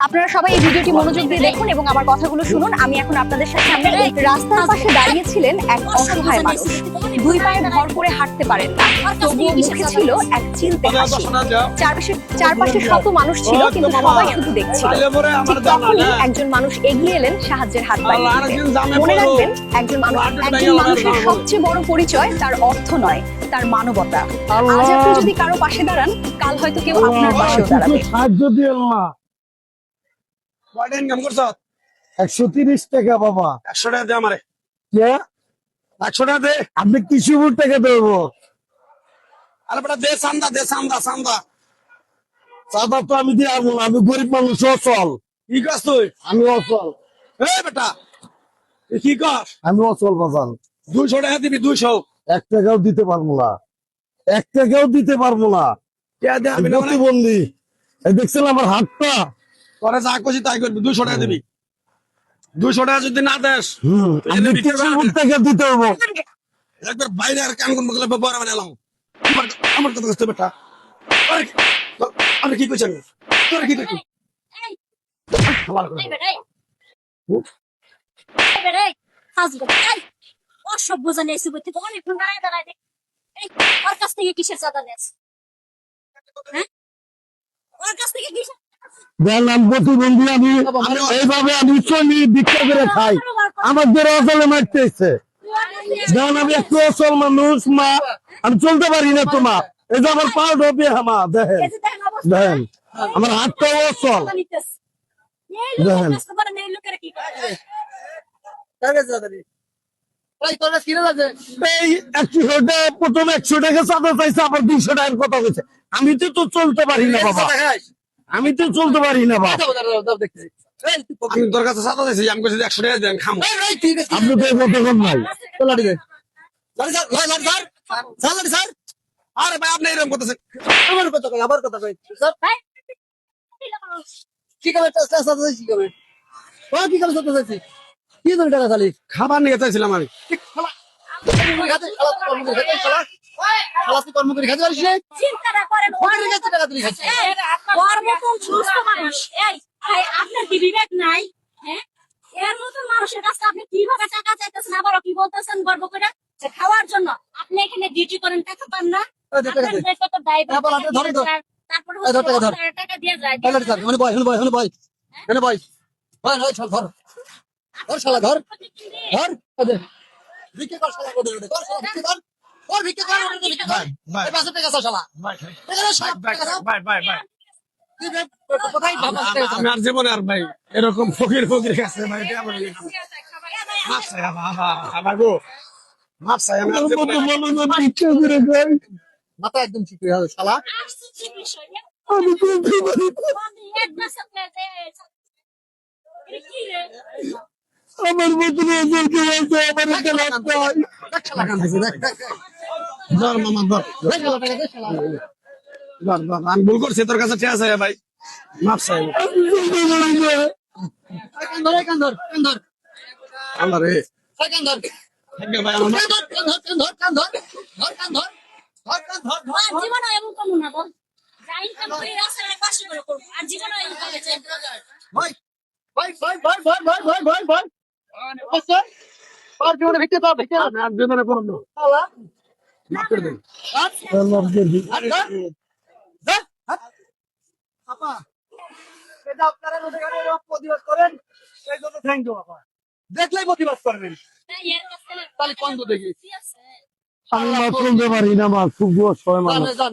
আপনারা সবাই এই ভিডিওটি মনোযোগ দিয়ে দেখুন এবং আমার কথাগুলো শুনুন। আমি এখন আপনাদের সামনে রাস্তার পাশে দাঁড়িয়েছিলেন এক অসহায় মানুষ। দুই পায়ে ভর করে হাঁটতে পারেন না, তবুও মুখে ছিল এক চিলতে হাসি। চারপাশে শত মানুষ ছিল, কিন্তু সবাই শুধু দেখছিল। ঠিক তখনই একজন মানুষ এগিয়ে এলেন সাহায্যের হাত বাড়িয়ে দিতে। মনে রাখবেন, একজন মানুষের সবচেয়ে বড় পরিচয় তার অর্থ নয়, তার মানবতা। আজ আপনি যদি কারো পাশে দাঁড়ান, কাল হয়তো কেউ আপনার পাশেও দাঁড়াবে। সাহায্য দিয়ে না। কয়টা ইনকাম করছ? 130 টাকা বাবা। 100 টাকা দে আমারে। কে? 100 টাকা দে। আপনি কিছু টাকা দেবো? আরে বেটা দে, চান্দা দে, চান্দা চান্দা। চাঁদা তো আমি দিয়ে আসবো না, আমি গরিব মানুষ, অচল। কি কাজ তুই? আমি অচল, এই বেটা তুই কি কর? আমি অচল বাজান। 200 টাকা দিবি, 200। 1 টাকাও দিতে পারবো না, 1 টাকাও দিতে পারবো না। কে দে আমি আমি না মানে? প্রতিবন্ধী। এই দেখছেন আমার হাতটা? তোরে যা কইছি তাই করবি, 200 টাকা দিবি। 200 টাকা যদি না দেস তুই আপনি যদি বিক্রি কিছু করে টাকা দিতে হবো। একবার বাইরে আর কাম করবো গেলে বড় বানালাম। আমার কথা কইতে বেটা। আরে কি কইছ আমি? তোরা কি কইছিস? ভালো করে। অসভ্য জানে এসে বলতে অনেকক্ষণ দাঁড়ায় দাঁড়ায় দেখ। এই ওর কাছ থেকে কিসের চাঁদা নেস? হ্যাঁ, ওর কাছ থেকে কিসের দেন, আমি প্রতিবন্ধী, আমি এইভাবে আমি চলি, ভিক্ষা করে খাই, আমাদের অচলে মারতেছে। দেন, আমি একটু অচল মানুষ মা, আমি চলতে পারি না তোমা। এই যে আমার পা ডবে হামা, দেখেন এই যে দেখেন অবস্থা। দেখেন, আমার হাতটাও অচল। চাঁদা নিতেছে। এই দেখেন। লোকের কাছে বলেন, এই লোকেরা কি করে? এই 100 টাকা, প্রথম 100 টাকা চাঁদা চাইছে, আবার 200 টাকার কথা বলছে। আমি তো চলতে পারি না বাবা, আমি তো চলতে পারি না বাবা। আমি তোর কাছে চাঁদা দিয়েছি, আমি কইছি 100 টাকা দেন খামো। আপনি তো কতক্ষণ নাই। আরে ভাই আপনি এরকম করতেছেন। ভাই, এই লোকেরা খাবার নিয়ে চাইছিলাম আমি। চিন্তাটা করেন, ওর মতন সুস্থ মানুষ। এই ভাই, আপনার কি বিবেক নাই? হ্যাঁ, এর মতন মানুষের কাছে আপনি কিভাবে টাকা চাইতেছেন? আবারও কি বলতেছেন গর্ব করে যে খাওয়ার জন্য? আপনি এখানে ডিউটি করেন, টাকা পান না? আপনার যে কত দায় তারপরে টাকা দিয়ে যায়। আমি আর জীবনে আর ভাই এরকম ফকির ফকির কাছে ভাই এটা আমার মাপ চাই আমার গো, মাপ চাই আমি আর জীবনে ভিক্ষা করে খাই, মাথা একদম ঠিক হয়ে যাবে শালা। আসছে বিষয় না। আমি চলতে পারি না। বন্ধু, এক মাসের প্লেটে এটা কি রে? আমার মতন অচল কেউ আছে, আমার একটা লাভ নাই। লাগান দিছি দেখ ধর মামা ধর ধর ধর আমি ভুল করছি তোর কাছে ঠিক আছে ভাই মাপ চাই আমি চলতে পারি না। আল্লাহ রে কান ধর ঠিক ভাই আমার মাপ- আর জীবনে এমন করবো না বল। যা ইনকাম করি রাস্তার পাশে করে করবো, আর জীবনে এমন করবে চাই না। আমি আর জীবনে করব না মাফ করে দেন আল্লাহ করবি। দেখলেই প্রতিবাদ করবেন। তাই এর কাছে তাহলে কন্দ দেখি কি আছে? আমি চলতে পারি না, মা খুব অসহায় মানুষ। জান